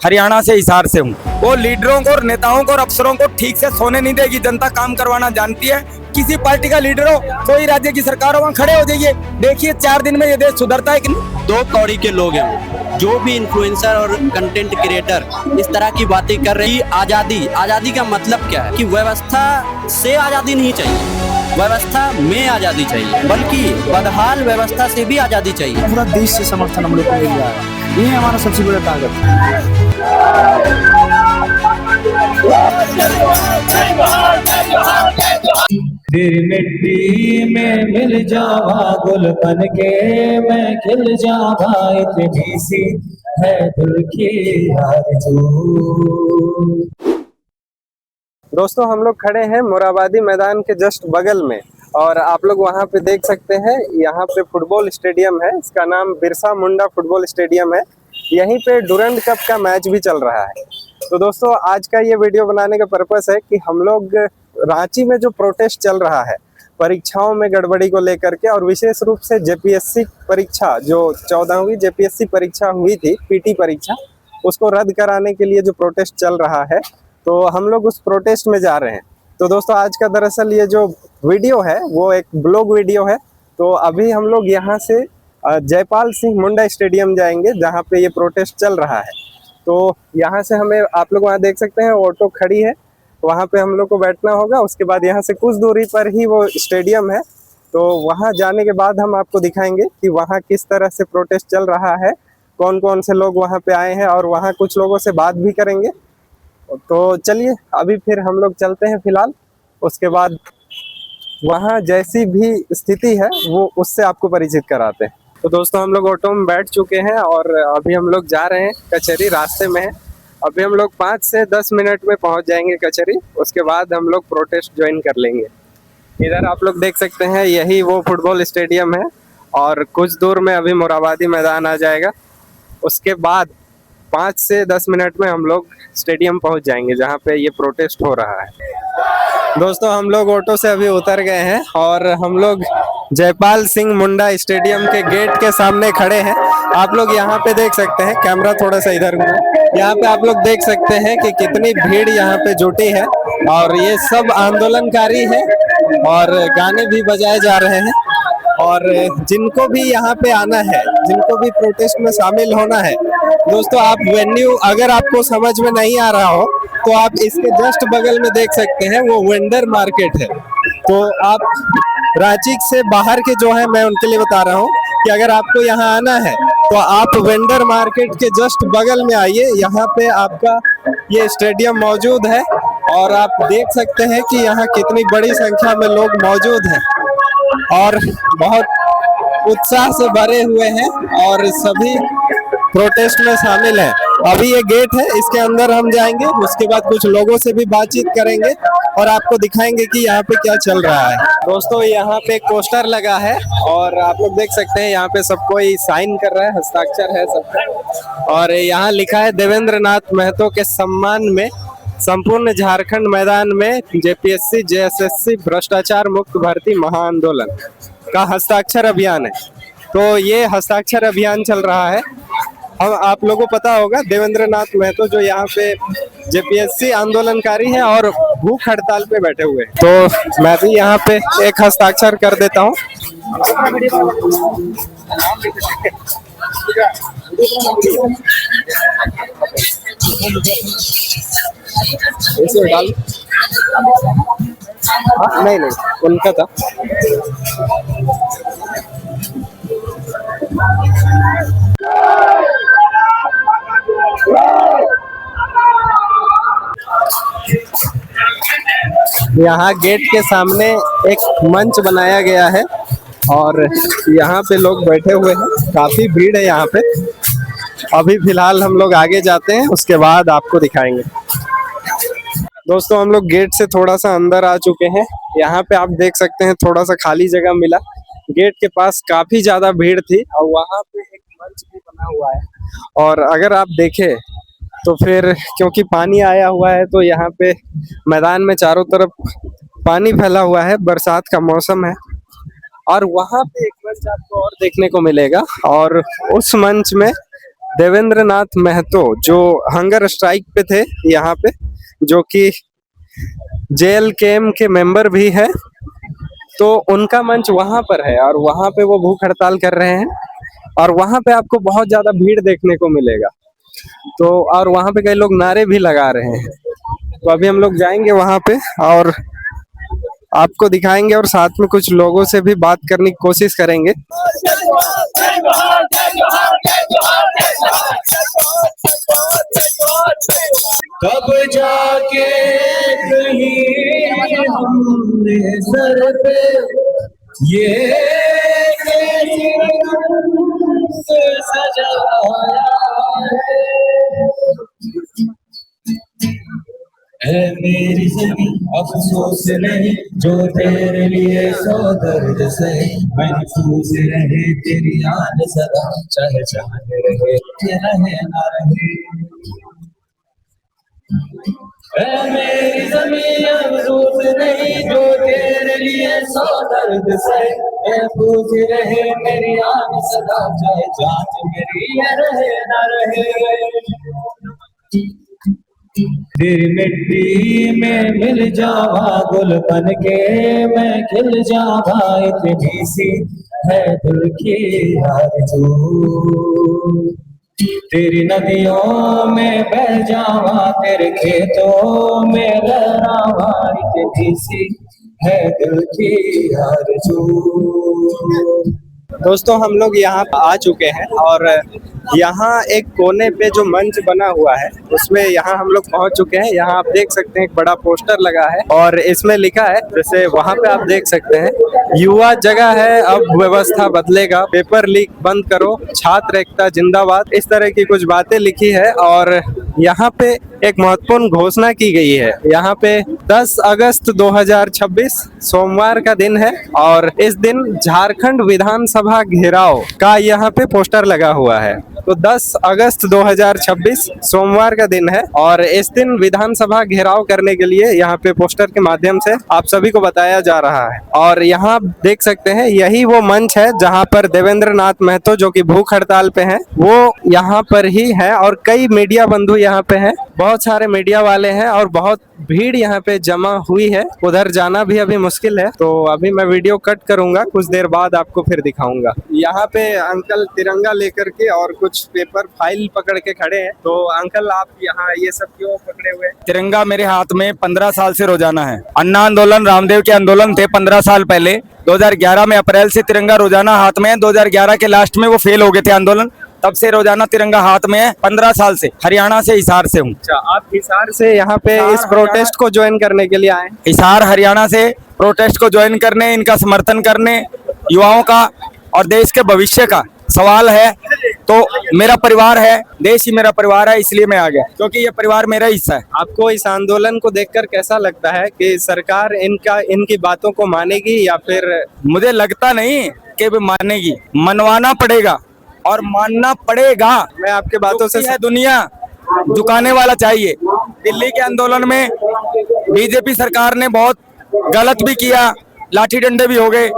हरियाणा से हिसार से हूँ। वो लीडरों को और नेताओं को और अफसरों को ठीक से सोने नहीं देगी। जनता काम करवाना जानती है। किसी पार्टी का लीडर हो, कोई राज्य की सरकार हो, वहाँ खड़े हो जाइए, देखिए 4 दिन में ये देश सुधरता है कि नहीं। दो कौड़ी के लोग हैं वो। जो भी इन्फ्लुएंसर और कंटेंट क्रिएटर इस तरह की बातें कर रही। आजादी का मतलब क्या है कि व्यवस्था से आजादी नहीं चाहिए, व्यवस्था में आजादी चाहिए, बल्कि बदहाल व्यवस्था से भी आजादी चाहिए। पूरा देश से समर्थन हम लोग को मिल रहा है, ये हमारा सबसे बड़ा ताकत है। तेरी मिट्टी में मिल जावा गुल बन के मैं खिल जावा, इतनी सी है दिल की आरज़ू। दोस्तों हम लोग खड़े हैं मोराबादी मैदान के जस्ट बगल में, और आप लोग वहाँ पे देख सकते हैं यहाँ पे फुटबॉल स्टेडियम है। इसका नाम बिरसा मुंडा फुटबॉल स्टेडियम है। यहीं पे डुरंड कप का मैच भी चल रहा है। तो दोस्तों आज का ये वीडियो बनाने का पर्पस है कि हम लोग रांची में जो प्रोटेस्ट चल रहा है परीक्षाओं में गड़बड़ी को लेकर के, और विशेष रूप से जेपीएससी परीक्षा, जो 14वीं जेपीएससी परीक्षा हुई थी, पीटी परीक्षा, उसको रद्द कराने के लिए जो प्रोटेस्ट चल रहा है, तो हम लोग उस प्रोटेस्ट में जा रहे हैं। तो दोस्तों आज का दरअसल ये जो वीडियो है वो एक ब्लॉग वीडियो है। तो अभी हम लोग यहाँ से जयपाल सिंह मुंडा स्टेडियम जाएंगे जहाँ पे ये प्रोटेस्ट चल रहा है। तो यहाँ से हमें, आप लोग वहाँ देख सकते हैं ऑटो खड़ी है, वहाँ पे हम लोग को बैठना होगा। उसके बाद यहाँ से कुछ दूरी पर ही वो स्टेडियम है। तो वहाँ जाने के बाद हम आपको दिखाएंगे कि वहाँ किस तरह से प्रोटेस्ट चल रहा है, कौन कौन से लोग वहाँ पे आए हैं, और वहाँ कुछ लोगों से बात भी करेंगे। तो चलिए अभी फिर हम लोग चलते हैं फिलहाल। उसके बाद वहाँ जैसी भी स्थिति है वो उससे आपको परिचित कराते हैं। तो दोस्तों हम लोग ऑटो में बैठ चुके हैं और अभी हम लोग जा रहे हैं कचहरी, रास्ते में है। अभी हम लोग 5 से 10 मिनट में पहुंच जाएंगे कचहरी। उसके बाद हम लोग प्रोटेस्ट ज्वाइन कर लेंगे। इधर आप लोग देख सकते हैं यही वो फुटबॉल स्टेडियम है, और कुछ दूर में अभी मोराबादी मैदान आ जाएगा। उसके बाद 5 से 10 मिनट में हम लोग स्टेडियम पहुंच जाएंगे जहां पे ये प्रोटेस्ट हो रहा है। दोस्तों हम लोग ऑटो से अभी उतर गए हैं और हम लोग जयपाल सिंह मुंडा स्टेडियम के गेट के सामने खड़े हैं। आप लोग यहाँ पे देख सकते हैं, कैमरा थोड़ा सा इधर में, यहाँ पे आप लोग देख सकते हैं कि कितनी भीड़ यहाँ पे जुटी है, और ये सब आंदोलनकारी है और गाने भी बजाए जा रहे हैं। और जिनको भी यहाँ पे आना है, जिनको भी प्रोटेस्ट में शामिल होना है, दोस्तों आप वेन्यू अगर आपको समझ में नहीं आ रहा हो तो आप इसके जस्ट बगल में देख सकते हैं, वो वेंडर मार्केट है। तो आप रांची से बाहर के जो है, मैं उनके लिए बता रहा हूँ कि अगर आपको यहाँ आना है तो आप वेंडर मार्केट के जस्ट बगल में आइए। यहाँ पे आपका ये स्टेडियम मौजूद है और आप देख सकते हैं कि यहाँ कितनी बड़ी संख्या में लोग मौजूद हैं और बहुत उत्साह से भरे हुए हैं और सभी प्रोटेस्ट में शामिल है। अभी ये गेट है, इसके अंदर हम जाएंगे, उसके बाद कुछ लोगों से भी बातचीत करेंगे और आपको दिखाएंगे कि यहाँ पे क्या चल रहा है। दोस्तों यहाँ पे एक पोस्टर लगा है और आप लोग देख सकते हैं यहाँ पे सब कोई साइन कर रहा है, हस्ताक्षर है सबका, और यहाँ लिखा है देवेंद्र नाथ महतो के सम्मान में संपूर्ण झारखंड मैदान में जेपीएससी जेएसएससी भ्रष्टाचार मुक्त भर्ती महाआंदोलन का हस्ताक्षर अभियान है। तो ये हस्ताक्षर अभियान चल रहा है। हम आप लोगों को पता होगा देवेंद्र नाथ महतो जो यहाँ पे जेपीएससी आंदोलनकारी है और भूख हड़ताल पे बैठे हुए हैं। तो मैं भी यहाँ पे एक हस्ताक्षर कर देता हूँ। इसे डाल, नहीं उनका था। यहाँ गेट के सामने एक मंच बनाया गया है और यहाँ पे लोग बैठे हुए हैं, काफी भीड़ है यहाँ पे। अभी फिलहाल हम लोग आगे जाते हैं, उसके बाद आपको दिखाएंगे। दोस्तों हम लोग गेट से थोड़ा सा अंदर आ चुके हैं। यहाँ पे आप देख सकते हैं थोड़ा सा खाली जगह मिला। गेट के पास काफी ज्यादा भीड़ थी और वहाँ पे एक मंच भी बना हुआ है। और अगर आप देखें तो फिर क्योंकि पानी आया हुआ है तो यहाँ पे मैदान में चारों तरफ पानी फैला हुआ है, बरसात का मौसम है। और वहाँ पे एक मंच आपको और देखने को मिलेगा और उस मंच में देवेंद्र नाथ महतो जो हंगर स्ट्राइक पे थे यहाँ पे, जो कि JLKM के मेंबर भी है, तो उनका मंच वहां पर है और वहां पे वो भूख हड़ताल कर रहे हैं और वहां पे आपको बहुत ज्यादा भीड़ देखने को मिलेगा। तो और वहां पे कई लोग नारे भी लगा रहे हैं। तो अभी हम लोग जाएंगे वहां पे और आपको दिखाएंगे और साथ में कुछ लोगों से भी बात करने की कोशिश करेंगे। तब जाके कहीं हमने सर पे ये से सजाया है मेरी ज़मीं, अफसोस नहीं जो तेरे लिए सौ दर्द से, महफूज रहे तेरी याद सदा, चाहे चाहे रहे रहे ना रहे। ऐ मेरी ज़मीं अफसोस नहीं जो तेरे लिए सौ दर्द से, महफूज रहे तेरी याद सदा, चाहे जान मेरी रहे ना रहे। तेरी मिट्टी में मिल जावा गुल बन के मैं खिल जावा, इतनी सी है दिल की आरज़ू। तेरी नदियों में बह जावा, तेरे खेतों में लहरावा, इतनी सी है दिल की आरज़ू। दोस्तों हम लोग यहाँ आ चुके हैं और यहाँ एक कोने पे जो मंच बना हुआ है उसमें यहाँ हम लोग पहुँच चुके हैं। यहाँ आप देख सकते हैं एक बड़ा पोस्टर लगा है और इसमें लिखा है, जैसे वहाँ पे आप देख सकते हैं, युवा जगह है अब व्यवस्था बदलेगा, पेपर लीक बंद करो, छात्र एकता जिंदाबाद, इस तरह की कुछ बातें लिखी है। और यहाँ पे एक महत्वपूर्ण घोषणा की गई है। यहाँ पे 10 अगस्त 2026 सोमवार का दिन है और इस दिन झारखंड विधानसभा घेराव का यहाँ पे पोस्टर लगा हुआ है। तो 10 अगस्त 2026 सोमवार का दिन है और इस दिन विधानसभा घेराव करने के लिए यहाँ पे पोस्टर के माध्यम से आप सभी को बताया जा रहा है। और यहाँ देख सकते हैं यही वो मंच है जहाँ पर देवेंद्र नाथ महतो जो कि भूख हड़ताल पे हैं वो यहाँ पर ही है और कई मीडिया बंधु यहाँ पे हैं, बहुत सारे मीडिया वाले हैं और बहुत भीड़ यहाँ पे जमा हुई है। उधर जाना भी अभी मुश्किल है, तो अभी मैं वीडियो कट करूंगा, कुछ देर बाद आपको फिर दिखाऊंगा। यहाँ पे अंकल तिरंगा लेकर के और कुछ पेपर फाइल पकड़ के खड़े हैं। तो अंकल आप यहाँ ये सब क्यों पकड़े हुए हैं? तिरंगा मेरे हाथ में 15 साल से रोजाना है। अन्ना आंदोलन, रामदेव के आंदोलन थे 15 साल पहले। 2011 में अप्रैल से तिरंगा रोजाना हाथ में है। 2011 के लास्ट में वो फेल हो गए थे आंदोलन, तब से रोजाना तिरंगा हाथ में है। 15 साल से हरियाणा से, हिसार से हूँ। अच्छा, आप हिसार से यहाँ पे इस प्रोटेस्ट को ज्वाइन करने के लिए आए? हिसार हरियाणा से प्रोटेस्ट को ज्वाइन करने, इनका समर्थन करने, युवाओं का और देश के भविष्य का सवाल है। तो मेरा परिवार है, देश ही मेरा परिवार है, इसलिए मैं आ गया, क्योंकि ये परिवार मेरा हिस्सा है। आपको इस आंदोलन को देखकर कैसा लगता है कि सरकार इनकी बातों को मानेगी या फिर? मुझे लगता नहीं कि वो मानेगी, मनवाना पड़ेगा और मानना पड़ेगा। मैं आपके बातों से है दुनिया झुकाने वाला चाहिए। दिल्ली के आंदोलन में बीजेपी सरकार ने बहुत गलत भी किया, लाठी डंडे भी हो गए।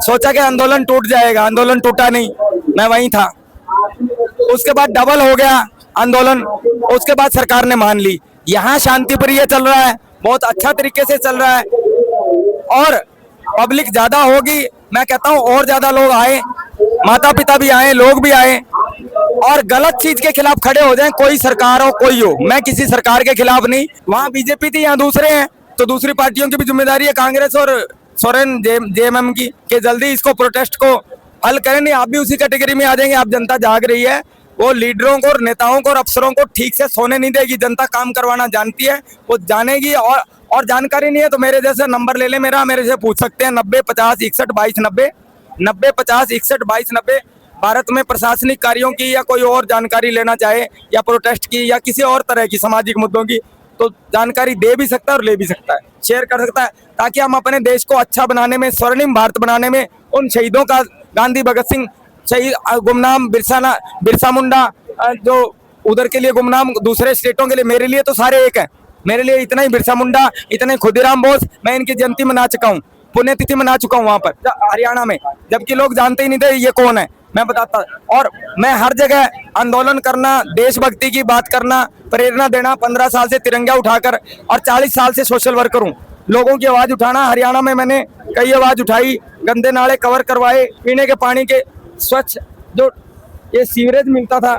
सोचा कि आंदोलन टूट जाएगा, आंदोलन टूटा नहीं, मैं वहीं था। उसके बाद डबल हो गया आंदोलन, उसके बाद सरकार ने मान ली। यहाँ शांति प्रिय चल रहा है, बहुत अच्छा तरीके से चल रहा है और पब्लिक ज्यादा होगी। मैं कहता हूँ और ज्यादा लोग आए, माता पिता भी आए, लोग भी आए और गलत चीज के खिलाफ खड़े हो जाएं, कोई सरकार हो कोई हो। मैं किसी सरकार के खिलाफ नहीं, वहाँ बीजेपी थी, यहाँ दूसरे हैं, तो दूसरी पार्टियों की भी जिम्मेदारी है, कांग्रेस और सोरेन जेएमएम की, कि जल्दी इसको प्रोटेस्ट को हल करें। नहीं, आप भी उसी कैटेगरी में आ जाएंगे। आप जनता जाग रही है, वो लीडरों को और नेताओं को और अफसरों को ठीक से सोने नहीं देगी। जनता काम करवाना जानती है, वो जानेगी। और जानकारी नहीं है तो मेरे जैसे नंबर ले ले, मेरे से पूछ सकते हैं। 90 50 61 22 90, 90 50 61 22 90। भारत में प्रशासनिक कार्यों की या कोई और जानकारी लेना चाहे या प्रोटेस्ट की या किसी और तरह की सामाजिक मुद्दों की, तो जानकारी दे भी सकता है और ले भी सकता है, शेयर कर सकता है, ताकि हम अपने देश को अच्छा बनाने में, स्वर्णिम भारत बनाने में उन शहीदों का, गांधी, भगत सिंह, शहीद गुमनाम बिरसा मुंडा, जो उधर के लिए गुमनाम, दूसरे स्टेटों के लिए, मेरे लिए तो सारे एक है। मेरे लिए इतना ही बिरसा मुंडा, इतने खुदीराम बोस, मैं इनकी जयंती मना चुका हूँ, पुण्यतिथि मना चुका हूँ वहाँ पर हरियाणा में, जबकि लोग जानते ही नहीं थे ये कौन है। मैं बताता। और मैं हर जगह आंदोलन करना, देशभक्ति की बात करना, प्रेरणा देना, 15 साल से तिरंगा उठाकर और 40 साल से सोशल वर्कर हूँ। लोगों की आवाज उठाना, हरियाणा में मैंने कई आवाज उठाई, गंदे नाले कवर करवाए, पीने के पानी के स्वच्छ जो ये सीवरेज मिलता था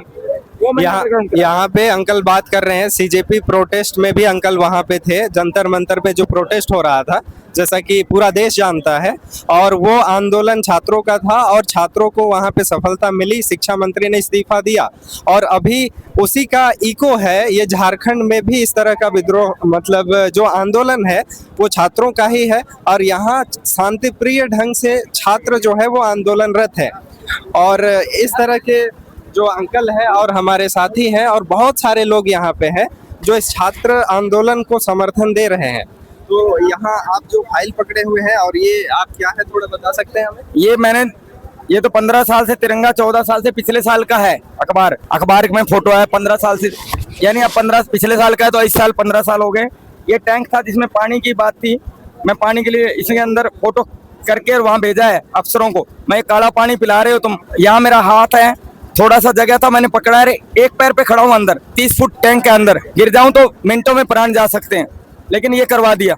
वो मैंने underground करा। यहाँ पे अंकल बात कर रहे हैं, सीजेपी प्रोटेस्ट में भी अंकल वहाँ पे थे, जंतर मंतर पे जो प्रोटेस्ट हो रहा था, जैसा कि पूरा देश जानता है। और वो आंदोलन छात्रों का था और छात्रों को वहाँ पे सफलता मिली, शिक्षा मंत्री ने इस्तीफा दिया और अभी उसी का इको है ये झारखंड में भी। इस तरह का विद्रोह मतलब जो आंदोलन है वो छात्रों का ही है और यहाँ शांति प्रिय ढंग से छात्र जो है वो आंदोलनरत है। और इस तरह के जो अंकल है और हमारे साथी हैं और बहुत सारे लोग यहाँ पे हैं जो इस छात्र आंदोलन को समर्थन दे रहे हैं। तो यहाँ आप जो फाइल पकड़े हुए हैं और ये आप क्या है थोड़ा बता सकते हैं हमें? ये तो 15 साल से तिरंगा, 14 साल से पिछले साल का है। अखबार में फोटो है 15 साल से, यानी अब 15 पिछले साल का है तो इस साल 15 साल हो गए। ये टैंक था जिसमें पानी की बात थी, मैं पानी के लिए इसके अंदर फोटो करके और वहाँ भेजा है अफसरों को। मैं काला पानी पिला रहे हो तुम, यहाँ मेरा हाथ है, थोड़ा सा जगह था, मैंने पकड़ा है, एक पैर पे खड़ा हूँ अंदर, 30 फुट टैंक के अंदर, गिर जाऊं तो मिनटों में प्राण जा सकते हैं, लेकिन ये करवा दिया।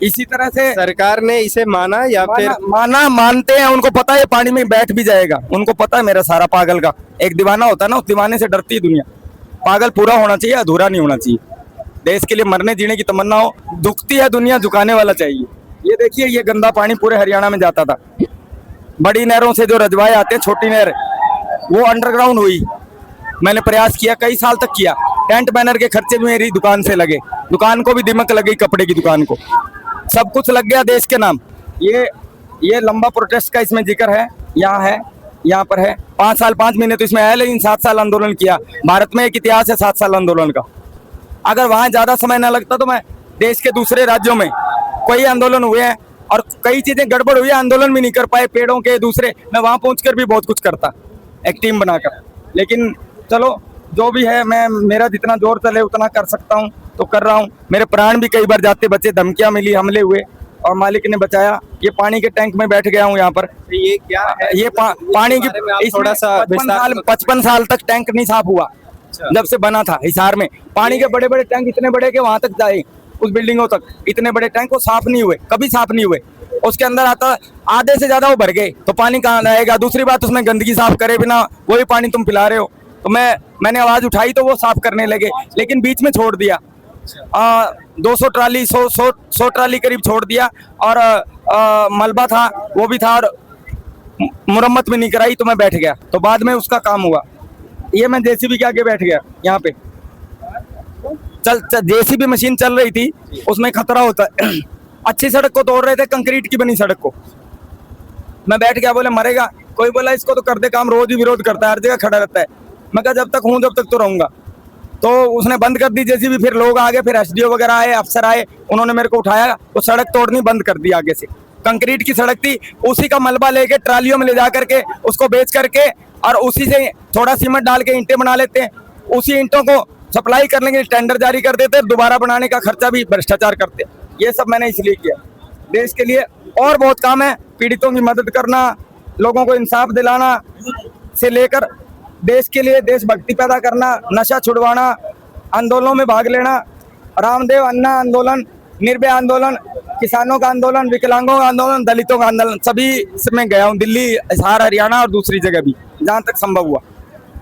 इसी तरह से सरकार ने इसे माना या फिर मानते हैं, उनको पता है ये पानी में बैठ भी जाएगा, उनको पता है मेरा सारा पागल का एक दीवाना होता है ना, उस दीवाने से डरती है दुनिया। पागल पूरा होना चाहिए, अधूरा नहीं होना चाहिए। देश के लिए मरने जीने की तमन्ना हो, दुखती है दुनिया, झुकाने वाला चाहिए। ये देखिए, ये गंदा पानी पूरे हरियाणा में जाता था, बड़ी नहरों से जो रजवाए आते हैं, छोटी नहर वो अंडरग्राउंड हुई। मैंने प्रयास किया, कई साल तक किया, टेंट बैनर के खर्चे भी मेरी दुकान से लगे, दुकान को भी दिमक लगी, कपड़े की दुकान को, सब कुछ लग गया देश के नाम। ये लंबा प्रोटेस्ट का इसमें जिक्र है, यहाँ पर है 5 साल 5 महीने तो इसमें है, लेकिन 7 साल आंदोलन किया। भारत में एक इतिहास है 7 साल आंदोलन का। अगर वहाँ ज्यादा समय न लगता तो मैं देश के दूसरे राज्यों में कई आंदोलन हुए हैं और कई चीजें गड़बड़ हुई, आंदोलन भी नहीं कर पाए पेड़ों के दूसरे, मैं वहां पहुंचकर भी बहुत कुछ करता एक टीम बनाकर। लेकिन चलो जो भी है, मैं मेरा जितना जोर चले उतना कर सकता हूं तो कर रहा हूं। मेरे प्राण भी कई बार जाते बचे, धमकियां मिली, हमले हुए और मालिक ने बचाया। ये पानी के टैंक में बैठ गया हूं यहाँ पर। ये क्या है? ये पानी की थोड़ा सा 55 साल तक टैंक नहीं साफ हुआ जब से बना था हिसार में। पानी के बड़े बड़े टैंक इतने बड़े कि वहां तक जाए, उस बिल्डिंगों तक, इतने बड़े टैंक वो साफ नहीं हुए, कभी साफ नहीं हुए। उसके अंदर आता आधे से ज्यादा वो भर गए तो पानी कहाँ रहेगा। दूसरी बात, उसमें गंदगी साफ करे बिना वही पानी तुम पिला रहे हो। तो मैंने आवाज उठाई तो वो साफ करने लगे, लेकिन बीच में छोड़ दिया। 200 ट्राली 100 ट्राली करीब छोड़ दिया और मलबा था वो भी था और मुरम्मत भी नहीं कराई, तो मैं बैठ गया। तो बाद में उसका काम हुआ। ये मैं जेसीबी के आगे बैठ गया, यहाँ पे जेसीबी मशीन चल रही थी, उसमें खतरा होता है। अच्छी सड़क को तोड़ रहे थे, कंक्रीट की बनी सड़क को। मैं बैठ गया, बोले मरेगा। कोई बोला इसको तो कर दे काम, रोज ही विरोध करता है, हर जगह खड़ा रहता है। मैं कहा जब तक हूँ जब तक तो रहूंगा। तो उसने बंद कर दी जेसीबी, फिर लोग आ गए, फिर एसडीओ वगैरह आए, अफसर आए, उन्होंने मेरे को उठाया, वो सड़क तोड़नी बंद कर दी। आगे से कंक्रीट की सड़क थी, उसी का मलबा लेके ट्रालियों में ले जा करके उसको बेच करके और उसी से थोड़ा सीमेंट डाल के ईंटें बना लेते हैं। उसी ईंटों को सप्लाई करने के लिए टेंडर जारी कर देते, दोबारा बनाने का खर्चा भी भ्रष्टाचार करते। ये सब मैंने इसलिए किया। देश के लिए और बहुत काम है, पीड़ितों की मदद करना, लोगों को इंसाफ दिलाना से लेकर देश के लिए देशभक्ति पैदा करना, नशा छुड़वाना, आंदोलनों में भाग लेना, रामदेव अन्ना आंदोलन, निर्भया आंदोलन, किसानों का आंदोलन, विकलांगों का आंदोलन, दलितों का आंदोलन, सभी में गया हूँ। दिल्ली, हिसार, हरियाणा और दूसरी जगह भी जहाँ तक संभव हुआ।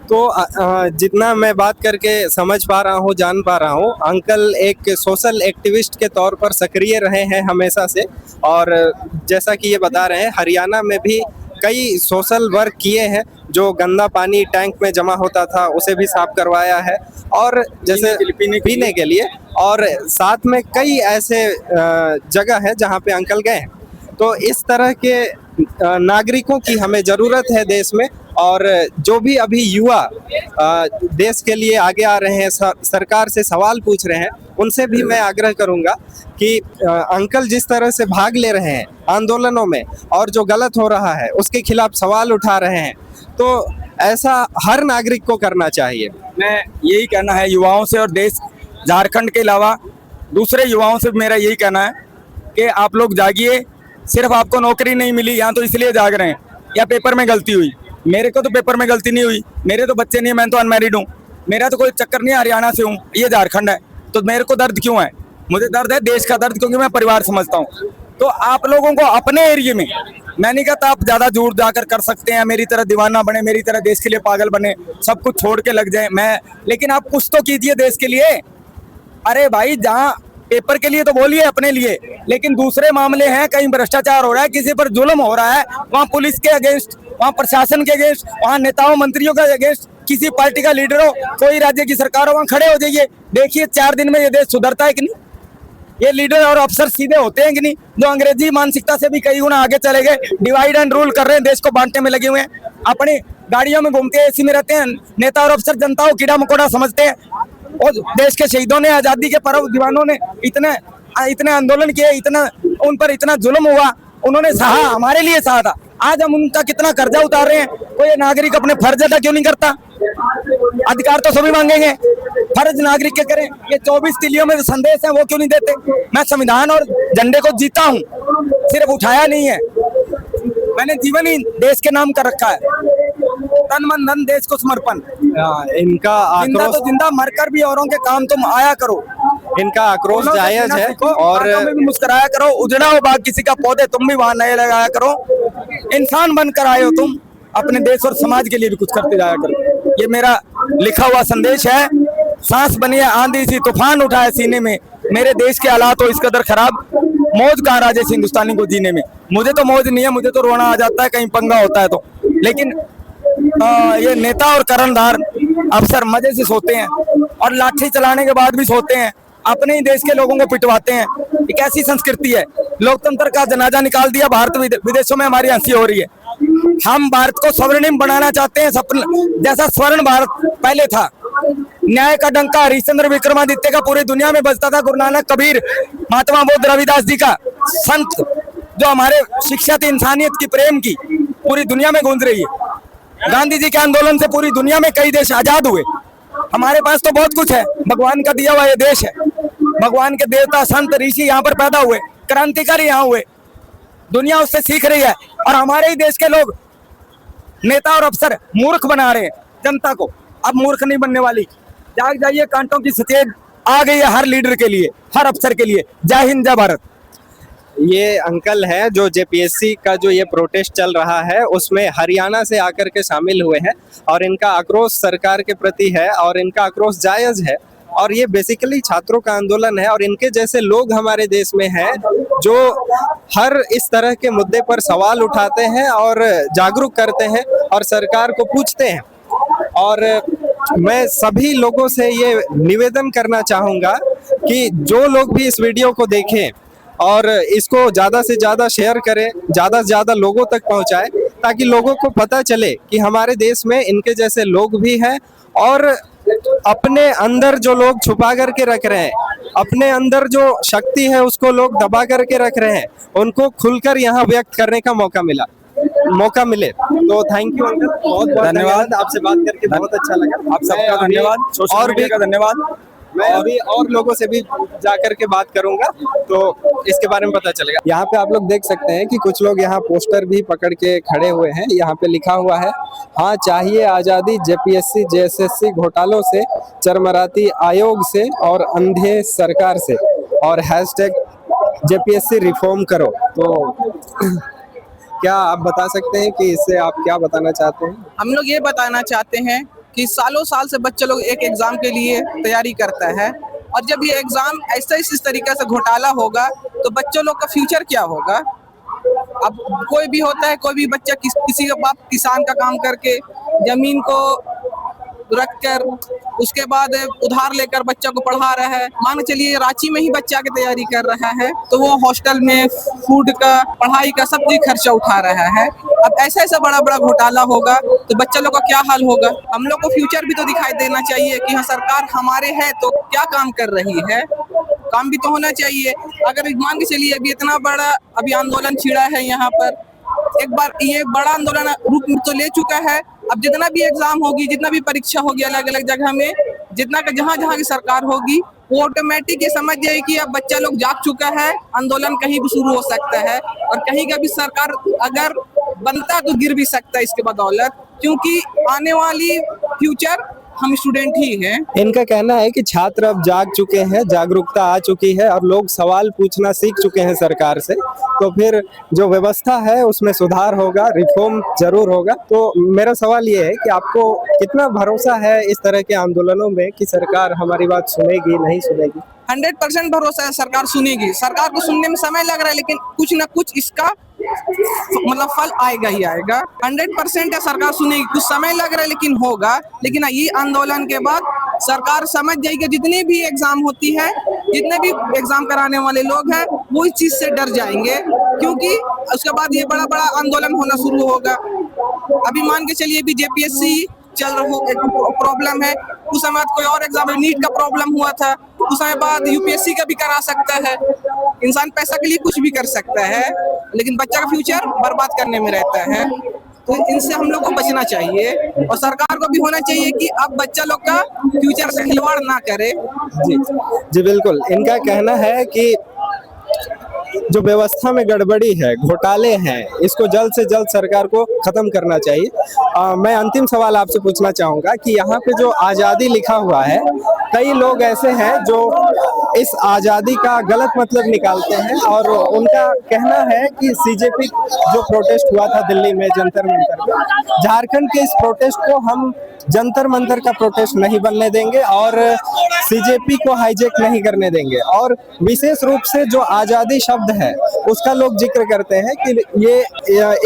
तो जितना मैं बात करके समझ पा रहा हूँ, जान पा रहा हूँ, अंकल एक सोशल एक्टिविस्ट के तौर पर सक्रिय रहे हैं हमेशा से। और जैसा कि ये बता रहे हैं, हरियाणा में भी कई सोशल वर्क किए हैं। जो गंदा पानी टैंक में जमा होता था उसे भी साफ करवाया है, और जैसे पीने के लिए, और साथ में कई ऐसे जगह है जहाँ पे अंकल गए हैं। तो इस तरह के नागरिकों की हमें ज़रूरत है देश में। और जो भी अभी युवा देश के लिए आगे आ रहे हैं, सरकार से सवाल पूछ रहे हैं, उनसे भी मैं आग्रह करूंगा कि अंकल जिस तरह से भाग ले रहे हैं आंदोलनों में और जो गलत हो रहा है उसके खिलाफ सवाल उठा रहे हैं, तो ऐसा हर नागरिक को करना चाहिए। मैं यही कहना है युवाओं से, और देश झारखंड के अलावा दूसरे युवाओं से मेरा यही कहना है कि आप लोग जागिए। सिर्फ आपको नौकरी नहीं मिली यहाँ तो इसलिए जाग रहे हैं, या पेपर में गलती हुई, मेरे को तो पेपर में गलती नहीं हुई, मेरे तो बच्चे नहीं है, मैं तो अनमैरिड हूँ, मेरा तो कोई चक्कर नहीं है, हरियाणा से हूँ, ये झारखंड है, तो मेरे को दर्द क्यों है? मुझे दर्द है देश का दर्द, क्योंकि मैं परिवार समझता हूँ। तो आप लोगों को अपने एरिया में, मैं नहीं कहता आप ज्यादा दूर जाकर कर सकते हैं, मेरी तरह दीवाना बने, मेरी तरह देश के लिए पागल बने, सब कुछ छोड़ के लग जाए, मैं, लेकिन आप कुछ तो कीजिए देश के लिए। अरे भाई, जहाँ पेपर के लिए तो बोलिए अपने लिए, लेकिन दूसरे मामले हैं, कहीं भ्रष्टाचार हो रहा है, किसी पर जुल्म हो रहा है, वहाँ पुलिस के अगेंस्ट, वहाँ प्रशासन के अगेंस्ट, वहाँ नेताओं मंत्रियों के अगेंस्ट, किसी पार्टी का लीडर हो, कोई राज्य की सरकार हो, वहाँ खड़े हो जाइए। देखिए 4 दिन में ये देश सुधरता है कि नहीं? ये लीडर और अफसर सीधे होते हैं कि नहीं? जो अंग्रेजी मानसिकता से भी कई गुना आगे चले गए, डिवाइड एंड रूल कर रहे हैं, देश को बांटने में लगे हुए हैं, अपनी गाड़ियों में घूमते हैं, एसी में रहते हैं, नेता और अफसर जनता को कीड़ा मकोड़ा समझते हैं। और देश के शहीदों ने, आजादी के परम दीवानों ने इतने आंदोलन किए, इतना उन पर इतना जुल्म हुआ, उन्होंने सहा, हमारे लिए सहा था। आज हम उनका कितना कर्जा उतार रहे हैं, कोई नागरिक अपने फर्ज अदा क्यों नहीं करता? अधिकार तो सभी मांगेंगे, फर्ज नागरिक के करें। ये 24 तिलियों में संदेश है, वो क्यों नहीं देते? मैं संविधान और झंडे को जीता हूँ, सिर्फ उठाया नहीं है, मैंने जीवन ही देश के नाम कर रखा है, तन मन धन देश को समर्पण। इनका जिंदा आक्रोश, तो जिंदा, मरकर भी औरों के काम तुम आया करो। इनका आक्रोश जायज है। और और भी मुस्कुराया करो, उजड़ा हो बाग किसी का पौधे, तुम भी वहां नए लगाया करो। इंसान बनकर आए हो तुम, अपने देश और समाज के लिए भी कुछ करते जाया करो। ये मेरा लिखा हुआ संदेश है। सांस बनिए आंधी सी, तूफान उठाए सीने में, मेरे देश के हालात हो इस कदर खराब, मौज कहाँ राजे हिंदुस्तानी को जीने में। मुझे तो मौज नहीं है, मुझे तो रोना आ जाता है कहीं पंगा होता है तो, लेकिन ये नेता और कर्णधार अफसर मजे से सोते हैं, और लाठी चलाने के बाद भी सोते हैं, अपने ही देश के लोगों को पिटवाते हैं। एक ऐसी संस्कृति है, लोकतंत्र का जनाजा निकाल दिया, भारत विदेशों में हमारी हंसी हो रही है। हम भारत को स्वर्णिम बनाना चाहते हैं, सपना जैसा स्वर्ण भारत पहले था। न्याय का डंका हरिश्चंद्र विक्रमादित्य का पूरी दुनिया में बजता था, गुरु नानक, कबीर, महात्मा बुद्ध, रविदास जी का संत, जो हमारे शिक्षा थी इंसानियत की, प्रेम की, पूरी दुनिया में गूंज रही है। गांधी जी के आंदोलन से पूरी दुनिया में कई देश आजाद हुए। हमारे पास तो बहुत कुछ है, भगवान का दिया हुआ ये देश है, भगवान के देवता संत ऋषि यहाँ पर पैदा हुए, क्रांतिकारी यहाँ हुए, दुनिया उससे सीख रही है, और हमारे ही देश के लोग नेता और अफसर मूर्ख बना रहे हैं जनता को। अब मूर्ख नहीं बनने वाली, जाग जाइए, कांटों की सफेद आ गई है हर लीडर के लिए, हर अफसर के लिए। जय हिंद, जय भारत। ये अंकल है जो जेपीएससी का जो ये प्रोटेस्ट चल रहा है उसमें हरियाणा से आकर के शामिल हुए हैं, और इनका आक्रोश सरकार के प्रति है, और इनका आक्रोश जायज है, और ये बेसिकली छात्रों का आंदोलन है। और इनके जैसे लोग हमारे देश में हैं जो हर इस तरह के मुद्दे पर सवाल उठाते हैं और जागरूक करते हैं और सरकार को पूछते हैं। और मैं सभी लोगों से ये निवेदन करना चाहूँगा कि जो लोग भी इस वीडियो को देखें और इसको ज़्यादा से ज़्यादा शेयर करें, ज़्यादा से ज़्यादा लोगों तक पहुँचाएं, ताकि लोगों को पता चले कि हमारे देश में इनके जैसे लोग भी हैं, और अपने अंदर जो लोग छुपा करके रख रहे हैं, अपने अंदर जो शक्ति है उसको लोग दबा करके रख रहे हैं, उनको खुलकर यहाँ व्यक्त करने का मौका मिले। तो थैंक यू अंकल, बहुत बहुत धन्यवाद, आपसे बात करके बहुत अच्छा लगा। आप सबका धन्यवाद, सोशल और मीडिया भी का धन्यवाद। मैं अभी और लोगों से भी जाकर के बात करूंगा तो इसके बारे में पता चलेगा। यहाँ पे आप लोग देख सकते हैं कि कुछ लोग यहाँ पोस्टर भी पकड़ के खड़े हुए हैं। यहाँ पे लिखा हुआ है, हाँ चाहिए आजादी, जेपीएससी जेएसएससी घोटालों से, चरमराती आयोग से और अंधे सरकार से, और हैशटैग जेपीएससी रिफॉर्म करो। तो क्या आप बता सकते हैं कि इससे आप क्या बताना चाहते हैं? हम लोग ये बताना चाहते हैं कि सालों साल से बच्चे लोग एक एग्जाम के लिए तैयारी करता है, और जब ये एग्जाम ऐसा इस तरीके से घोटाला होगा तो बच्चों लोग का फ्यूचर क्या होगा। अब कोई भी होता है, कोई भी बच्चा किसी का बाप किसान का काम करके जमीन को रख कर उसके बाद उधार लेकर बच्चा को पढ़ा रहा है। मान चलिए रांची में ही बच्चा की तैयारी कर रहा है तो वो हॉस्टल में फूड का, पढ़ाई का, सब चीज खर्चा उठा रहा है। अब ऐसा ऐसा बड़ा बड़ा घोटाला होगा तो बच्चा लोग का क्या हाल होगा। हम लोग को फ्यूचर भी तो दिखाई देना चाहिए कि हाँ सरकार हमारे है तो क्या काम कर रही है, काम भी तो होना चाहिए। अगर मान के चलिए अभी इतना बड़ा अभी आंदोलन छिड़ा है यहाँ पर, एक बार ये बड़ा आंदोलन रूप तो ले चुका है। अब जितना भी एग्जाम होगी, जितना भी परीक्षा होगी अलग अलग जगह में, जितना का जहाँ जहाँ की सरकार होगी, वो ऑटोमेटिक ये समझ जाए कि अब बच्चा लोग जाग चुका है, आंदोलन कहीं भी शुरू हो सकता है और कहीं का भी सरकार अगर बनता तो गिर भी सकता है इसके बदौलत। क्योंकि आने वाली फ्यूचर हम स्टूडेंट ही हैं। इनका कहना है कि छात्र अब जाग चुके हैं, जागरूकता आ चुकी है और लोग सवाल पूछना सीख चुके हैं सरकार से, तो फिर जो व्यवस्था है उसमें सुधार होगा, रिफॉर्म जरूर होगा। तो मेरा सवाल ये है कि आपको कितना भरोसा है इस तरह के आंदोलनों में कि सरकार हमारी बात सुनेगी, नहीं सुनेगी? 100% भरोसा है सरकार सुनेगी। सरकार को सुनने में समय लग रहा है, लेकिन कुछ ना कुछ इसका मतलब फल आएगा ही आएगा। 100% है सरकार सुनेगी, कुछ समय लग रहा है लेकिन होगा। लेकिन ये आंदोलन के बाद सरकार समझ जाएगी, जितनी भी एग्जाम होती है, जितने भी एग्जाम कराने वाले लोग हैं, वो इस चीज से डर जाएंगे, क्योंकि उसके बाद ये बड़ा बड़ा आंदोलन होना शुरू होगा। अभी मान के चलिए भी जेपीएससी चल रहा एक प्रॉब्लम है, उस समय कोई और एग्जाम है, नीट का प्रॉब्लम हुआ था, उस समय बाद यूपीएससी का भी करा सकता है। इंसान पैसा के लिए कुछ भी कर सकता है, लेकिन बच्चा का फ्यूचर बर्बाद करने में रहता है। तो इनसे हम लोग को बचना चाहिए और सरकार को भी होना चाहिए कि अब बच्चा लोग का फ्यूचर से खिलवाड़ ना करे। जी जी बिल्कुल। इनका कहना है कि जो व्यवस्था में गड़बड़ी है, घोटाले हैं, इसको जल्द से जल्द सरकार को खत्म करना चाहिए। मैं अंतिम सवाल आपसे पूछना चाहूंगा कि यहाँ पे जो आज़ादी लिखा हुआ है, कई लोग ऐसे हैं जो इस आज़ादी का गलत मतलब निकालते हैं और उनका कहना है कि सीजेपी जो प्रोटेस्ट हुआ था दिल्ली में जंतर मंतर में, झारखंड के इस प्रोटेस्ट को हम जंतर मंतर का प्रोटेस्ट नहीं बनने देंगे और सीजेपी को हाईजैक नहीं करने देंगे। और विशेष रूप से जो आज़ादी शब्द है उसका लोग जिक्र करते हैं कि ये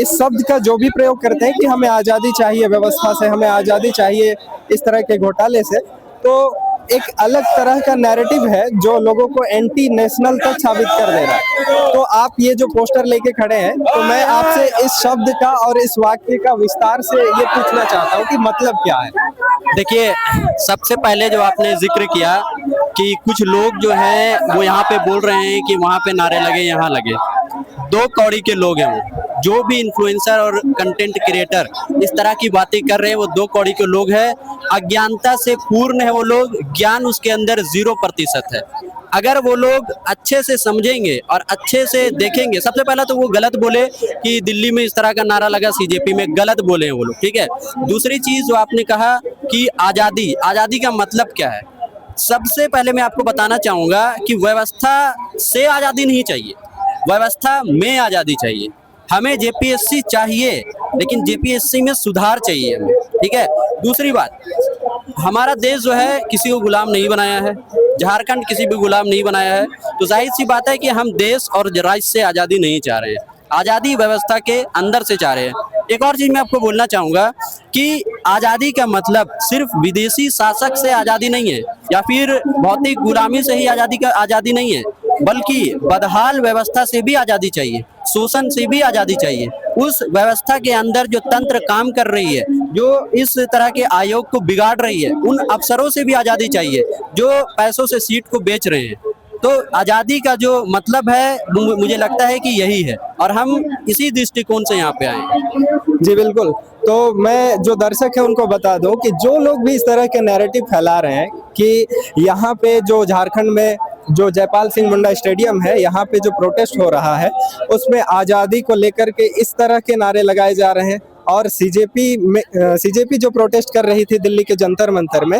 इस शब्द का जो भी प्रयोग करते हैं कि हमें आज़ादी चाहिए व्यवस्था से, हमें आज़ादी चाहिए इस तरह के घोटाले से, तो एक अलग तरह का नैरेटिव है जो लोगों को एंटी नेशनल तक साबित कर दे रहा है। तो आप ये जो पोस्टर लेके खड़े हैं, तो मैं आपसे इस शब्द का और इस वाक्य का विस्तार से ये पूछना चाहता हूँ कि मतलब क्या है? देखिए, सबसे पहले जो आपने जिक्र किया कि कुछ लोग जो हैं वो यहाँ पे बोल रहे हैं कि वहाँ पे नारे लगे, यहाँ लगे। दो कौड़ी के लोग हैं वो, जो भी इन्फ्लुएंसर और कंटेंट क्रिएटर इस तरह की बातें कर रहे हैं, वो दो कौड़ी के लोग हैं। अज्ञानता से पूर्ण है वो लोग, ज्ञान उसके अंदर 0% है। अगर वो लोग अच्छे से समझेंगे और अच्छे से देखेंगे, सबसे पहला तो वो गलत बोले कि दिल्ली में इस तरह का नारा लगा, सीजेपी में गलत बोले हैं वो लोग, ठीक है। दूसरी चीज जो आपने कहा कि आज़ादी, आज़ादी का मतलब क्या है, सबसे पहले मैं आपको बताना चाहूँगा कि व्यवस्था से आज़ादी नहीं चाहिए, व्यवस्था में आज़ादी चाहिए। हमें जेपीएससी चाहिए, लेकिन जेपीएससी में सुधार चाहिए हमें, ठीक है। दूसरी बात, हमारा देश जो है किसी को गुलाम नहीं बनाया है, झारखंड किसी भी गुलाम नहीं बनाया है, तो जाहिर सी बात है कि हम देश और राज्य से आज़ादी नहीं चाह रहे हैं, आज़ादी व्यवस्था के अंदर से चाह रहे हैं। एक और चीज़ मैं आपको बोलना चाहूँगा कि आज़ादी का मतलब सिर्फ विदेशी शासक से आज़ादी नहीं है या फिर भौतिक गुलामी से ही आज़ादी नहीं है, बल्कि बदहाल व्यवस्था से भी आज़ादी चाहिए, शोषण से भी आज़ादी चाहिए। उस व्यवस्था के अंदर जो तंत्र काम कर रही है, जो इस तरह के आयोग को बिगाड़ रही है, उन अफसरों से भी आज़ादी चाहिए जो पैसों से सीट को बेच रहे हैं। तो आज़ादी का जो मतलब है, मुझे लगता है कि यही है और हम इसी दृष्टिकोण से यहाँ पे आए हैं। जी बिल्कुल। तो मैं जो दर्शक है उनको बता दूं कि जो लोग भी इस तरह के नैरेटिव फैला रहे हैं कि यहाँ पे जो झारखंड में जो जयपाल सिंह मुंडा स्टेडियम है, यहाँ पे जो प्रोटेस्ट हो रहा है उसमें आज़ादी को लेकर के इस तरह के नारे लगाए जा रहे हैं, और सीजेपी जो प्रोटेस्ट कर रही थी दिल्ली के जंतर मंतर में,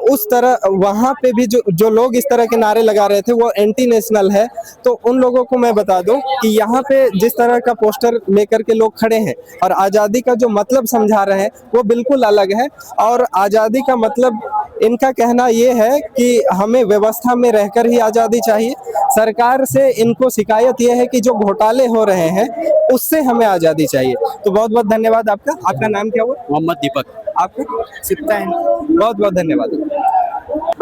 उस तरह वहाँ पे भी जो लोग इस तरह के नारे लगा रहे थे वो एंटी नेशनल है। तो उन लोगों को मैं बता दूं कि यहाँ पे जिस तरह का पोस्टर लेकर के लोग खड़े हैं और आज़ादी का जो मतलब समझा रहे हैं वो बिल्कुल अलग है। और आज़ादी का मतलब इनका कहना ये है कि हमें व्यवस्था में रहकर ही आज़ादी चाहिए। सरकार से इनको शिकायत ये है कि जो घोटाले हो रहे हैं उससे हमें आज़ादी चाहिए। तो बहुत बहुत धन्यवाद आपका। आपका नाम क्या हुआ? मोहम्मद दीपक। आपका? सिप्ताइन। बहुत बहुत धन्यवाद।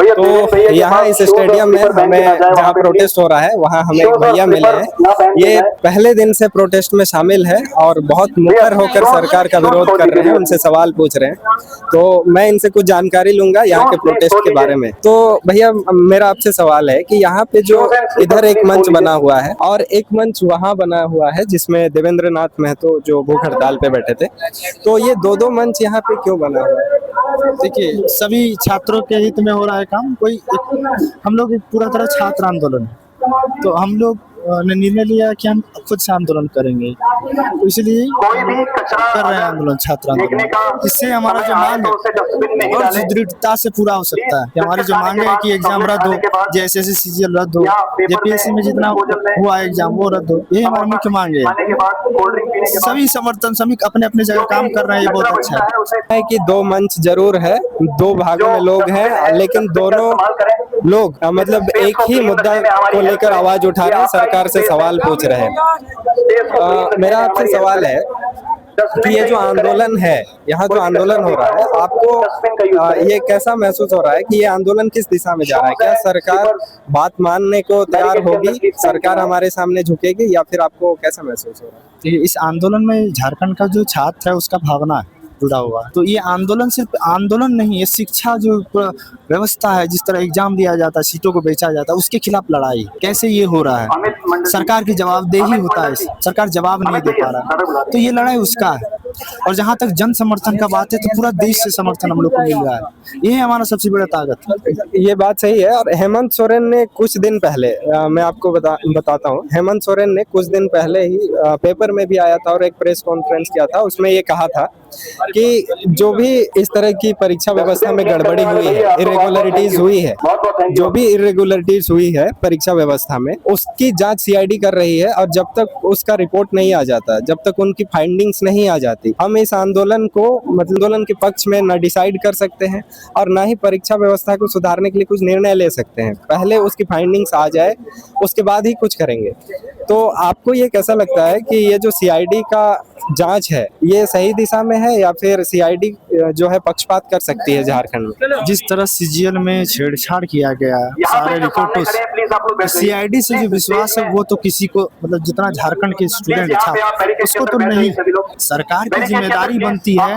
तो यहाँ इस स्टेडियम में हमें जहाँ प्रोटेस्ट हो रहा है वहाँ हमें एक भैया मिले हैं। ये पहले दिन से प्रोटेस्ट में शामिल है और बहुत मुखर होकर सरकार का विरोध कर रहे हैं, उनसे सवाल पूछ रहे हैं। तो मैं इनसे कुछ जानकारी लूंगा यहाँ के प्रोटेस्ट के बारे में। तो भैया मेरा आपसे सवाल है कि यहाँ पे जो इधर एक मंच बना हुआ है और एक मंच वहाँ बना हुआ है जिसमें देवेंद्र नाथ महतो जो भूख हड़ताल पे बैठे थे, तो ये दो मंच यहाँ पे क्यों बना हुआ है? देखिए, सभी छात्रों के हित में हो रहा है काम। हम लोग एक पूरा तरह छात्र आंदोलन है, तो हम लोग ने निर्णय लिया कि हम खुद से आंदोलन करेंगे, तो इसलिए कर रहे हैं आंदोलन, छात्र आंदोलन। इससे हमारा जो मांग है और दृढ़ता से पूरा हो सकता है कि हमारी जो मांग है कि एग्जाम रद्द हो, जैसे CGL रद्द हो, JPSC में जितना हुआ एग्जाम वो रद्द हो, ये हमारी मुख्य मांग है। सभी समर्थन सभी अपने अपने जगह काम कर रहे हैं, ये बहुत अच्छा है कि दो मंच जरूर है, दो भागों में लोग हैं, लेकिन दोनों लोग मतलब एक ही मुद्दा को लेकर आवाज उठा रहे हैं, सरकार से सवाल पूछ रहे हैं। मेरा आपसे सवाल है कि ये जो आंदोलन है, यहाँ जो आंदोलन हो रहा है, आपको ये कैसा महसूस हो रहा है कि ये आंदोलन किस दिशा में जा रहा है? क्या सरकार बात मानने को तैयार होगी, सरकार हमारे सामने झुकेगी, या फिर आपको कैसा महसूस हो रहा है? तो इस आंदोलन में झारखंड का जो छात्र है उसका भावना है जुड़ा हुआ है। तो ये आंदोलन सिर्फ आंदोलन नहीं, ये शिक्षा जो व्यवस्था है, जिस तरह एग्जाम दिया जाता है, सीटों को बेचा जाता है, उसके खिलाफ लड़ाई कैसे ये हो रहा है। सरकार की जवाबदेही होता है, सरकार जवाब नहीं दे पा रहा है, तो ये लड़ाई उसका है। और जहाँ तक जन समर्थन का बात है तो पूरा देश से समर्थन हम लोग को मिल रहा है, ये हमारा सबसे बड़ा ताकत है। ये बात सही है। और हेमंत सोरेन ने कुछ दिन पहले, मैं आपको बताता हूँ, हेमंत सोरेन ने कुछ दिन पहले ही पेपर में भी आया था और एक प्रेस कॉन्फ्रेंस किया था, उसमें ये कहा था कि जो भी इस तरह की परीक्षा व्यवस्था में गड़बड़ी हुई है, इरेगुलरिटीज हुई है, जो भी इरेगुलरिटीज हुई है परीक्षा व्यवस्था में, उसकी जांच CID कर रही है, और जब तक उसका रिपोर्ट नहीं आ जाता, जब तक उनकी फाइंडिंग्स नहीं आ जाती, हम इस आंदोलन को आंदोलन के पक्ष में न डिसाइड कर सकते हैं और ना ही परीक्षा व्यवस्था को सुधारने के लिए कुछ निर्णय ले सकते हैं। पहले उसकी फाइंडिंग्स आ जाए, उसके बाद ही कुछ करेंगे। तो आपको ये कैसा लगता है कि ये जो CID का जांच है, ये सही दिशा में है, या फिर CID जो है पक्षपात कर सकती है झारखंड में? जिस तरह CGL में छेड़छाड़ किया गया है सारे रिपोर्टों से, तो CID से जो विश्वास है वो तो किसी को, मतलब जितना झारखंड के स्टूडेंट छात्र, उसको तो नहीं। सरकार की जिम्मेदारी बनती है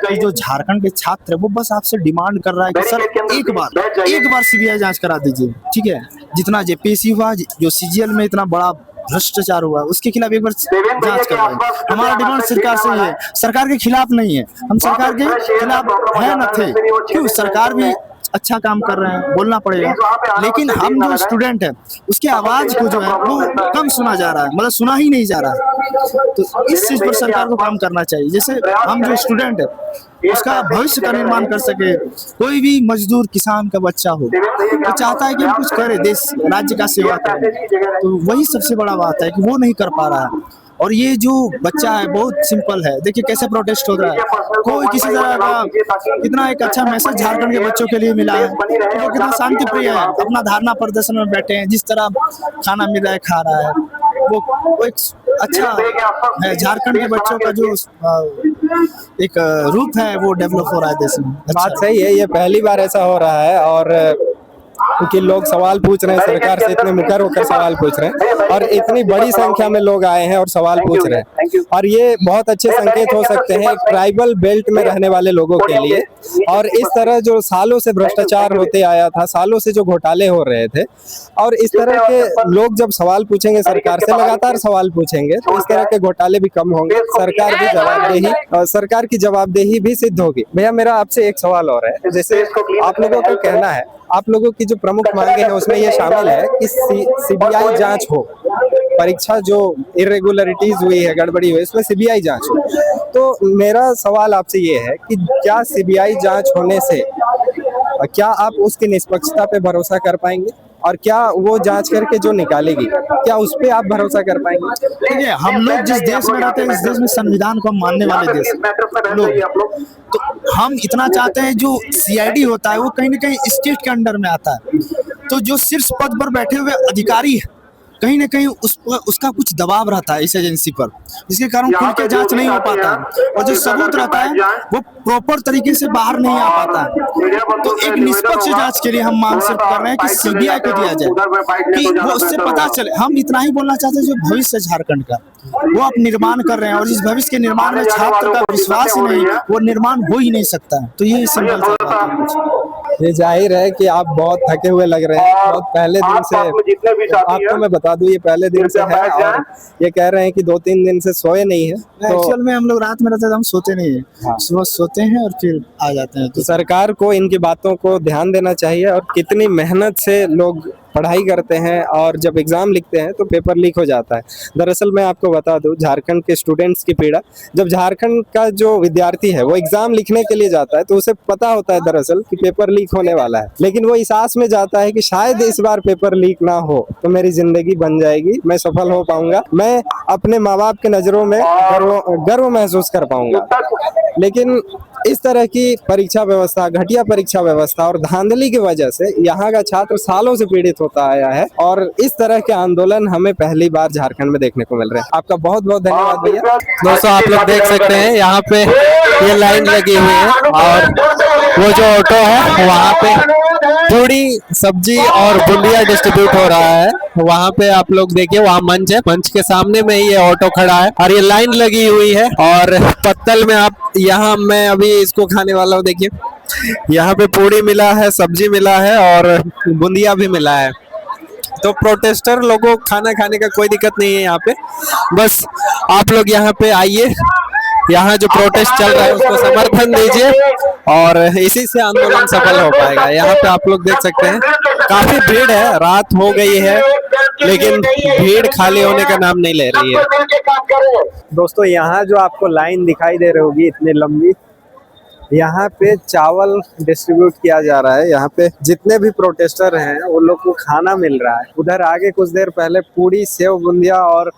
कि जो झारखंड के छात्र है वो बस आपसे डिमांड कर रहा है कि सर एक बार CBI जांच करा दीजिए, ठीक है। जितना JPSC हुआ, जो CGL में इतना बड़ा भ्रष्टाचार हुआ, उसके खिलाफ एक बार जांच करवाएं। हमारा डिमांड सरकार से है, सरकार के खिलाफ नहीं है, हम सरकार के खिलाफ है न थे, क्यों? सरकार भी अच्छा काम कर रहे हैं, बोलना पड़ेगा, लेकिन हम जो स्टूडेंट है उसके आवाज को जो है वो कम सुना जा रहा है, मतलब सुना ही नहीं जा रहा है। तो इस चीज पर सरकार को काम करना चाहिए, जैसे हम जो स्टूडेंट है उसका भविष्य का निर्माण कर सके। कोई भी मजदूर किसान का बच्चा हो वो चाहता है कि हम कुछ करें, देश राज्य का सेवा करें, तो वही सबसे बड़ा बात है कि वो नहीं कर पा रहा है। और ये जो बच्चा है बहुत सिंपल है, देखिए कैसे प्रोटेस्ट हो रहा है, कोई किसी तरह का कितना एक अच्छा मैसेज झारखंड के बच्चों के लिए मिला है, तो वो कितना शांति प्रिय है, अपना धारणा प्रदर्शन में बैठे हैं, जिस तरह खाना मिल रहा है खा रहा है, वो एक अच्छा है। झारखंड के बच्चों का जो एक रूप है वो डेवलप हो रहा है देश में। बात सही है, ये पहली बार ऐसा हो रहा है, और कि लोग सवाल पूछ रहे हैं सरकार से, इतने मुखर होकर सवाल पूछ रहे हैं, और इतनी बड़ी संख्या में लोग आए हैं और सवाल पूछ रहे हैं, और ये बहुत अच्छे संकेत हो सकते हैं ट्राइबल बेल्ट में रहने वाले लोगों के लिए। और इस तरह जो सालों से भ्रष्टाचार होते आया था, सालों से जो घोटाले हो रहे थे, और इस तरह के लोग जब सवाल पूछेंगे सरकार से, लगातार सवाल पूछेंगे, तो इस तरह के घोटाले भी कम होंगे, सरकार की जवाबदेही भी सिद्ध होगी। भैया मेरा आपसे एक सवाल और है, जैसे आप लोगों का कहना है, आप लोगों की जो प्रमुख मांगे हैं उसमें ये शामिल है कि CBI जांच हो, परीक्षा जो इरेगुलरिटीज हुई है, गड़बड़ी हुई, इसमें CBI जांच हो। तो मेरा सवाल आपसे ये है कि क्या CBI जांच होने से क्या आप उसकी निष्पक्षता पे भरोसा कर पाएंगे, और क्या वो जांच करके जो निकालेगी क्या उस पे आप भरोसा कर पाएंगे? देखिए, हम लोग जिस देश में रहते हैं, इस देश में संविधान को हम मानने वाले देश लोग, तो हम इतना चाहते हैं जो CID होता है वो कहीं ना कहीं स्टेट के अंडर में आता है, तो जो शीर्ष पद पर बैठे हुए अधिकारी है कहीं ना कहीं उसका कुछ दबाव रहता है इस एजेंसी पर, जिसके कारण खुल के जांच नहीं हो पाता है, और जो सबूत रहता है वो प्रॉपर तरीके से बाहर नहीं आ पाता है। तो एक निष्पक्ष जांच के लिए हम मांग सिर्फ कर रहे हैं कि CBI को दिया जाए, कि वो उससे पता चले। हम इतना ही बोलना चाहते हैं, जो भविष्य झारखंड का वो आप निर्माण कर रहे हैं, और इस भविष्य के निर्माण में छात्र का विश्वास ही नहीं, वो निर्माण हो ही नहीं सकता है। तो ये सिंपल सा बात है। ये जाहिर है कि आप बहुत थके हुए लग रहे हैं, बहुत पहले दिन से, आपको मैं बता दूं ये पहले दिन से है, और ये कह रहे हैं कि 2-3 दिन से सोए नहीं है। तो एक्चुअल में हम लोग रात में रहते हैं, हम सोते नहीं है, सुबह सोते हैं और फिर आ जाते हैं। तो सरकार को इनकी बातों को ध्यान देना चाहिए, और कितनी मेहनत से लोग पढ़ाई करते हैं और जब एग्ज़ाम लिखते हैं तो पेपर लीक हो जाता है। दरअसल मैं आपको बता दूं, झारखंड के स्टूडेंट्स की पीड़ा, जब झारखंड का जो विद्यार्थी है वो एग्ज़ाम लिखने के लिए जाता है तो उसे पता होता है दरअसल कि पेपर लीक होने वाला है, लेकिन वो इस आस में जाता है कि शायद इस बार पेपर लीक ना हो तो मेरी ज़िंदगी बन जाएगी, मैं सफल हो पाऊंगा, मैं अपने माँ बाप के नज़रों में गर्व महसूस कर पाऊंगा। लेकिन इस तरह की परीक्षा व्यवस्था, घटिया परीक्षा व्यवस्था और धांधली की वजह से यहाँ का छात्र सालों से पीड़ित होता आया है और इस तरह के आंदोलन हमें पहली बार झारखंड में देखने को मिल रहे हैं। आपका बहुत बहुत धन्यवाद भैया। दोस्तों आप लोग देख सकते हैं यहाँ पे ये लाइन लगी हुई है और वो जो ऑटो है वहाँ पे पूरी सब्जी और बुंदिया डिस्ट्रीब्यूट हो रहा है। वहाँ पे आप लोग देखिए, वहाँ मंच है, मंच के सामने में ही ये ऑटो खड़ा है और ये लाइन लगी हुई है। और पत्तल में आप, यहाँ मैं अभी इसको खाने वाला हूँ, देखिए यहाँ पे पूरी मिला है, सब्जी मिला है और बुंदिया भी मिला है। तो प्रोटेस्टर लोगों को खाना खाने का कोई दिक्कत नहीं है यहाँ पे, बस आप लोग यहाँ पे आइए, यहाँ जो प्रोटेस्ट चल रहा है उसको समर्थन दीजिए और इसी से आंदोलन सफल हो पाएगा। यहाँ पे आप लोग देख सकते हैं काफी भीड़ है, रात हो गई है लेकिन भीड़ खाली होने का नाम नहीं ले रही है। दोस्तों यहाँ जो आपको लाइन दिखाई दे रही होगी इतनी लंबी, यहाँ पे चावल डिस्ट्रीब्यूट किया जा रहा है। यहाँ पे जितने भी प्रोटेस्टर हैं वो लोग को खाना मिल रहा है। उधर आगे कुछ देर पहले पूरी, सेव, बुंदिया और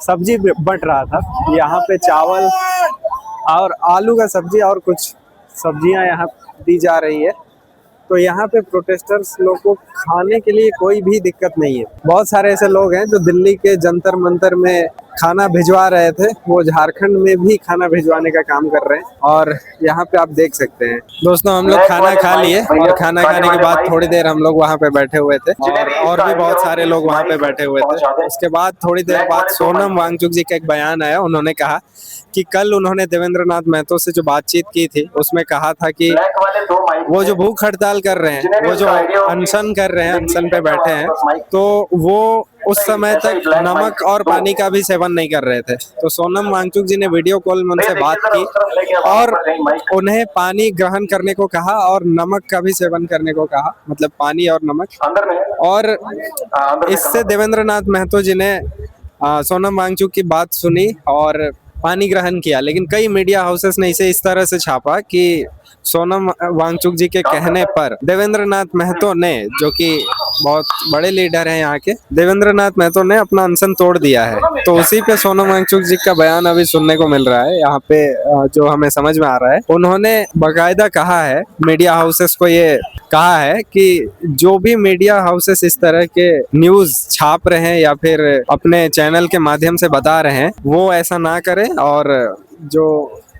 सब्जी बंट रहा था। यहाँ पे चावल और आलू का सब्जी और कुछ सब्जियां यहाँ दी जा रही है। तो यहाँ पे प्रोटेस्टर्स लोग को खाने के लिए कोई भी दिक्कत नहीं है। बहुत सारे ऐसे लोग हैं जो दिल्ली के जंतर मंतर में खाना भिजवा रहे थे, वो झारखंड में भी खाना भिजवाने का काम कर रहे हैं और यहाँ पे आप देख सकते हैं। दोस्तों हम लोग खाना खा लिए और खाना खाने के बाद थोड़ी देर हम लोग वहाँ पे बैठे हुए थे और भी बहुत सारे लोग वहाँ पे बैठे हुए थे। उसके बाद थोड़ी देर बाद सोनम वांगचुक जी का एक बयान आया। उन्होंने कहा कि कल उन्होंने देवेंद्र नाथ महतो से जो बातचीत की थी उसमें कहा था कि वो जो भूख हड़ताल कर रहे हैं, वो जो अनशन कर रहे हैं, अनशन पे बैठे हैं, तो वो उस समय तक नमक और पानी का भी सेवन नहीं कर रहे थे। तो सोनम वांगचुक जी ने वीडियो कॉल में उनसे बात की और उन्हें पानी ग्रहण करने को कहा और नमक का भी सेवन करने को कहा, मतलब पानी और नमक। और इससे देवेंद्र नाथ महतो जी ने सोनम वांगचुक की बात सुनी और पानी ग्रहण किया। लेकिन कई मीडिया हाउसेस ने इसे इस तरह से छापा कि सोनम वांगचुक जी के कहने पर देवेंद्र नाथ महतो ने, जो कि बहुत बड़े लीडर हैं यहाँ के, देवेंद्र नाथ महतो ने अपना अनशन तोड़ दिया है। तो उसी पे सोनम वांगचुक जी का बयान अभी सुनने को मिल रहा है यहाँ पे, जो हमें समझ में आ रहा है। उन्होंने बाकायदा कहा है, मीडिया हाउसेस को ये कहा है कि जो भी मीडिया हाउसेस इस तरह के न्यूज छाप रहे हैं या फिर अपने चैनल के माध्यम से बता रहे हैं, वो ऐसा ना करें और जो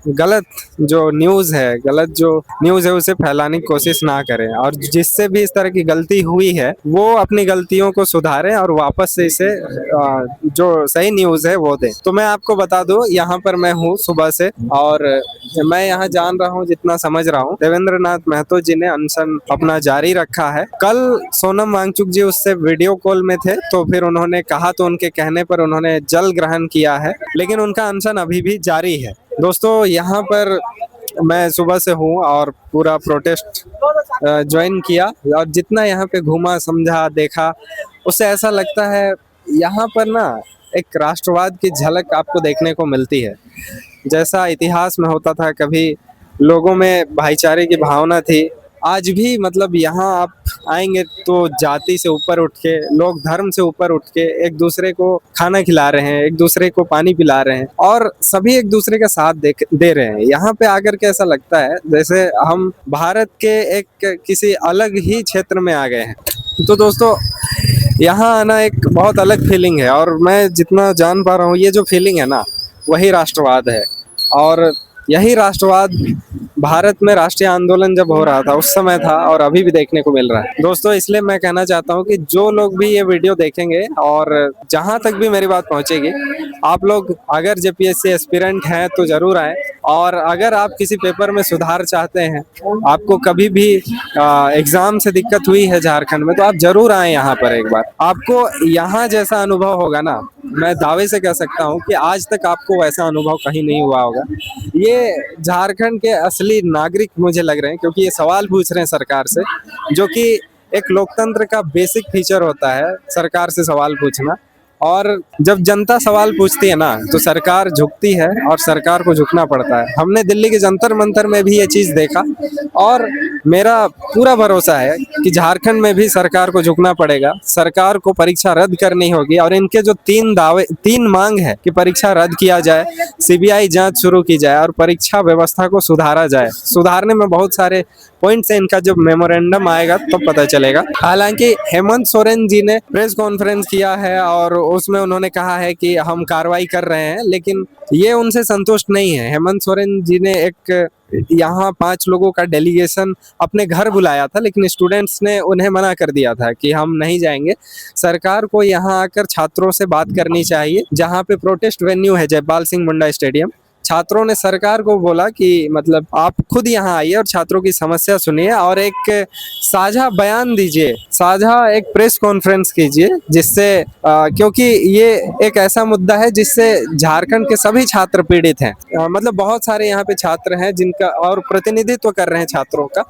गलत जो न्यूज़ है उसे फैलाने की कोशिश ना करें और जिससे भी इस तरह की गलती हुई है वो अपनी गलतियों को सुधारें और वापस से इसे जो सही न्यूज़ है वो दें। तो मैं आपको बता दूं, यहाँ पर मैं हूँ सुबह से और मैं यहाँ जान रहा हूँ, जितना समझ रहा हूँ, देवेंद्र नाथ महतो जी ने अनशन अपना जारी रखा है। कल सोनम वांगचुक जी उससे वीडियो कॉल में थे तो फिर उन्होंने कहा, तो उनके कहने पर उन्होंने जल ग्रहण किया है, लेकिन उनका अनशन अभी भी जारी है। दोस्तों यहाँ पर मैं सुबह से हूँ और पूरा प्रोटेस्ट ज्वाइन किया और जितना यहाँ पे घूमा, समझा, देखा, उससे ऐसा लगता है यहाँ पर ना एक राष्ट्रवाद की झलक आपको देखने को मिलती है। जैसा इतिहास में होता था, कभी लोगों में भाईचारे की भावना थी, आज भी मतलब यहाँ आप आएंगे तो जाति से ऊपर उठ के लोग, धर्म से ऊपर उठ के एक दूसरे को खाना खिला रहे हैं, एक दूसरे को पानी पिला रहे हैं और सभी एक दूसरे का साथ दे रहे हैं। यहाँ पे आकर के ऐसा लगता है जैसे हम भारत के एक किसी अलग ही क्षेत्र में आ गए हैं। तो दोस्तों यहाँ आना एक बहुत अलग फीलिंग है और मैं जितना जान पा रहा हूँ ये जो फीलिंग है ना, वही राष्ट्रवाद है। और यही राष्ट्रवाद भारत में राष्ट्रीय आंदोलन जब हो रहा था उस समय था और अभी भी देखने को मिल रहा है। दोस्तों इसलिए मैं कहना चाहता हूँ कि जो लोग भी ये वीडियो देखेंगे और जहाँ तक भी मेरी बात पहुँचेगी, आप लोग अगर जेपीएससी एस्पिरेंट हैं तो जरूर आए और अगर आप किसी पेपर में सुधार चाहते हैं, आपको कभी भी एग्जाम से दिक्कत हुई है झारखंड में, तो आप जरूर आए यहाँ पर एक बार। आपको यहाँ जैसा अनुभव होगा ना, मैं दावे से कह सकता हूँ कि आज तक आपको वैसा अनुभव कहीं नहीं हुआ होगा। ये झारखंड के असली नागरिक मुझे लग रहे हैं, क्योंकि ये सवाल पूछ रहे हैं सरकार से जो कि एक लोकतंत्र का बेसिक फीचर होता है सरकार से सवाल पूछना। और जब जनता सवाल पूछती है ना तो सरकार झुकती है और सरकार को झुकना पड़ता है। हमने दिल्ली के जंतर मंतर में भी ये चीज़ देखा और मेरा पूरा भरोसा है कि झारखंड में भी सरकार को झुकना पड़ेगा। सरकार को परीक्षा रद्द करनी होगी और इनके जो तीन मांग है कि परीक्षा रद्द किया जाए, सीबीआई जांच शुरू की जाए और परीक्षा व्यवस्था को सुधारा जाए। सुधारने में बहुत सारे पॉइंट्स है, इनका जब मेमोरेंडम आएगा तब तो पता चलेगा। हालांकि हेमंत सोरेन जी ने प्रेस कॉन्फ्रेंस किया है और उसमें उन्होंने कहा है कि हम कार्रवाई कर रहे हैं, लेकिन ये उनसे संतुष्ट नहीं है। हेमंत सोरेन जी ने एक यहाँ 5 लोगों का डेलीगेशन अपने घर बुलाया था, लेकिन स्टूडेंट्स ने उन्हें मना कर दिया था कि हम नहीं जाएंगे। सरकार को यहाँ आकर छात्रों से बात करनी चाहिए। जहाँ पे प्रोटेस्ट वेन्यू है जयपाल सिंह मुंडा स्टेडियम, छात्रों ने सरकार को बोला कि मतलब आप खुद यहाँ आइए और छात्रों की समस्या सुनिए और एक साझा बयान दीजिए, साझा एक प्रेस कॉन्फ्रेंस कीजिए, जिससे क्योंकि ये एक ऐसा मुद्दा है जिससे झारखंड के सभी छात्र पीड़ित हैं। मतलब बहुत सारे यहाँ पे छात्र हैं जिनका और प्रतिनिधित्व कर रहे हैं छात्रों का,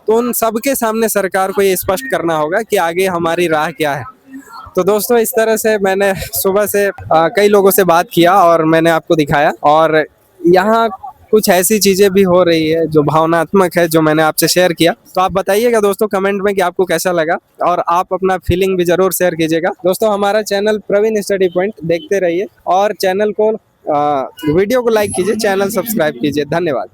तो उन सबके सामने सरकार को ये स्पष्ट करना होगा कि आगे हमारी राह क्या है। तो दोस्तों, इस तरह से मैंने सुबह से कई लोगों से बात किया और मैंने आपको दिखाया, और यहाँ कुछ ऐसी चीज़ें भी हो रही है जो भावनात्मक है, जो मैंने आपसे शेयर किया। तो आप बताइएगा दोस्तों कमेंट में कि आपको कैसा लगा, और आप अपना फीलिंग भी ज़रूर शेयर कीजिएगा। दोस्तों, हमारा चैनल प्रवीण स्टडी पॉइंट देखते रहिए और चैनल को वीडियो को लाइक कीजिए, चैनल सब्सक्राइब कीजिए। धन्यवाद।